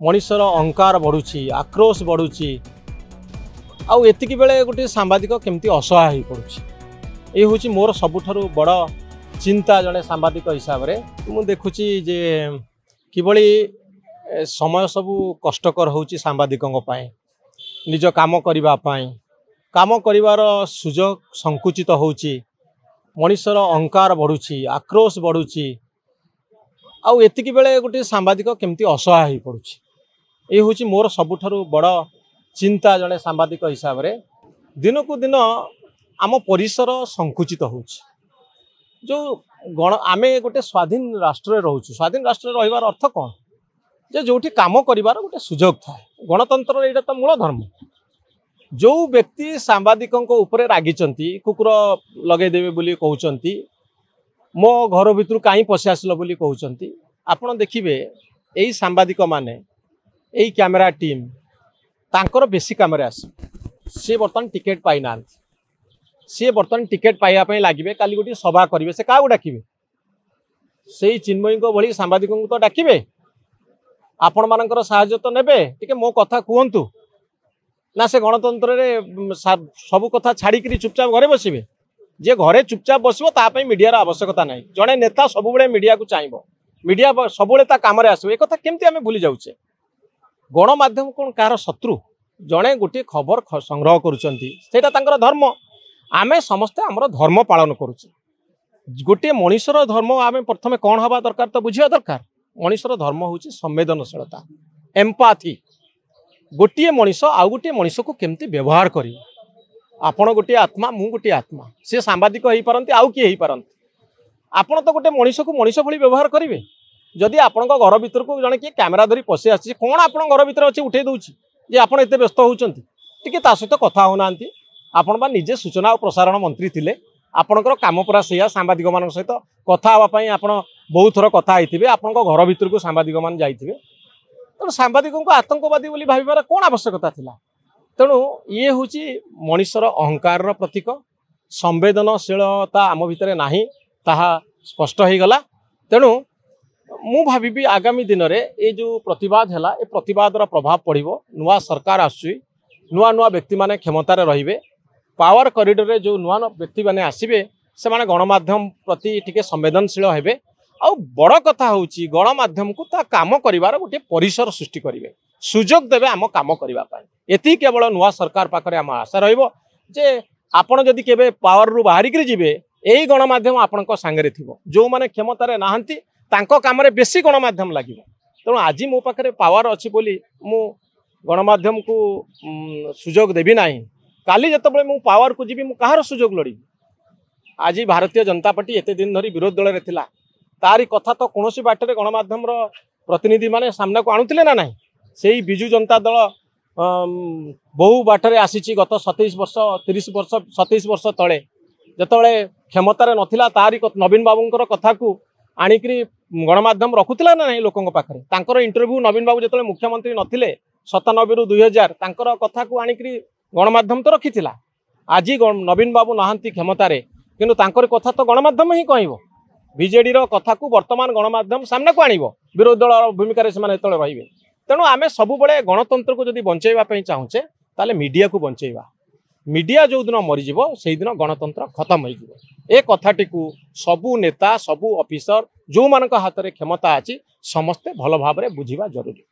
मनीषर अहंकार बढ़ुची आक्रोश बढ़ुची आउ एतिकी बेले गोटे सांबादिक केमती असहाय हो पड़ुची। ये हूँ मोर सबुठारु बड़ चिंता जड़े सांबादिक हिसाब से मुझे देखुची जे किभली समय सबू कष्टकर होची सांबादिकों पाए निज काम करने काम करिवार सुजोग संकुचित होची। मनीषर अहंकार बढ़ुची आक्रोश बढ़ुची आउ एतिकी बेले गोटे सांबादिक केमती असहाय हो पड़ुची। ये हूँ मोर सबुठारु बड़ चिंता जड़े सांबादिक हिसाब से दिन को दिन आम परिसर संकुचित होची। जो गण आमे गोटे स्वाधीन राष्ट्र रोचु स्वाधीन राष्ट्र रहिबार अर्थ कौन जे जोठी काम करिवार गोटे सुजोग थाए। गणतंत्र एटा तो मूल धर्म। जो व्यक्ति सांबादिकों ऊपर रागिचंती कुकुर लगेदेवे बोली कहउचंती मो घर भितर कहीं पशि आसिल बोली कहउचंती आपण देखिबे एई सांबादिक माने एई कैमेरा टीम तांकर बेसी कैमेरा आस सी बर्तन टिकेट पाई ना सी बर्तन टिकेट पाइबा पई लागिबे काली गोटी सभा करिवे से काउ डाकिबे सेई चिन्मयी को भली सांबादिकों तो डाकिबे आपण मानकर सहायता तो नेबे टिके मो कथा कहंतु ना से गणतंत्र रे सब कथा छाड़ी चुपचाप घरे बसबे जे घरे चुपचाप बसबो ता पई मीडिया आवश्यकता नहीं। जड़े नेता सब बेले मीडिया को चाहिए मीडिया सब ता काम आसो एक कथा केमती आमे भूली जाउचे। गणमाध्यम कौन कार शत्रु जड़े गोटे खबर संग्रह करुँचा तांकर धर्म आमे समस्ते आमर धर्म पालन करुचे। गोटे मनीषर धर्म आमे प्रथमे कौन हवा दरकार तो बुझिया दरकार। मनीषर धर्म हूँ संवेदनशीलता एम्पाथी गोटे मनीष आउ गोटे मनीष को केमती व्यवहार करी आपण गोटे आत्मा मु गोटे आत्मा सी सांबादिक हो पारती आउ किए हो पारती आपण तो गोटे मनीष को मनीष भली व्यवहार करेंगे। जदि आपण घर भीतर को जड़े किए कैमेरा धरी पशि आसी कौन आप घर भीतर अच्छे उठे दूसरी जे आप व्यस्त होती सहित कथा होना आपण बा निजे सूचना और प्रसारण मंत्री थिले आपणकर काम पूरा से सांबादिक मान सहित कथा हाँपाई आप बहुत थर कथा होते आपण घर भीतर को सांबादिक मान जाइए तेणु सांबादिकों को आतंकवादी बोली भाविबार कौन आवश्यकता थिला। तेणु ये हूँ मनीषर अहंकार प्रतीक संवेदनशीलता आम भितर नाही ताहा स्पष्ट हो गला। तेणु मु भावी आगामी दिन में ये जो प्रतिवाद है ये प्रतिवाद प्रभाव पड़ो नुआ सरकार आसुई नुआ नुआ व्यक्ति माने क्षमतार रहिबे पावर कॉरिडोर रे जो नुआ व्यक्ति माने आसिबे से माने गणमाध्यम प्रति टिके संवेदनशील हेबे आउ बड़ कथा हूँ गणमाध्यम को ता काम करिवार गोटे परिसर सृष्टि करेंगे सुजोग देवे आम काम करने एति केवल नुआ सरकार पाखरे आम आशा रहिबो जे आपण जदि केबे पावर रु बाहरिक जिबे एई गणमाध्यम आपणक सांगरे थिबो जो माने क्षमतारे नाहंती तांको कामरे बेसी गणमाध्यम लागिबो। तेणु आज मो पाखरे पावर अछि बोली मु गणमाध्यम को सुजोग देबी नाही काली जतबे मु पावर को जीबी मु कहार सुजोग लड़ी। आज भारतीय जनता पार्टी एते दिन धरी विरोध दल रे थिला तारी कथा तो कौन बाटर गणमाध्यम प्रतिनिधि माने सामना को आणुतिले ना नहीं से विजु जनता दल बहु बाटर आसी गत 27 वर्ष 30 वर्ष 27 वर्ष तले जिते क्षमतार नथिला तारी नवीन बाबूंकर कथा को आणिकी गणमाध्यम रखुला ना नहीं लोकों पाखे तांकर इंटरव्यू नवीन बाबू जो मुख्यमंत्री नथिले 97 रु 2000 तांकर कथा को आणिकी गणमाध्यम तो रखी आज नवीन बाबू नहांती क्षमतार किंतु तांकर कथा तो गणमाध्यम ही कहब बीजेडी कथा को वर्तमान गणमाध्यम सामना को आणव विरोधी दल भूमिका रे रे। तेणु आमे सबु बड़े गणतंत्र को जदि बंचेबा चाहूचे ताले मीडिया को बंचेबा मीडिया जो दिन मरीज से दिन गणतंत्र खत्म हो कथाटी को सबू नेता सबू ऑफिसर जो मान हाथ में क्षमता अच्छी समस्ते भल भाव बुझा जरूरी।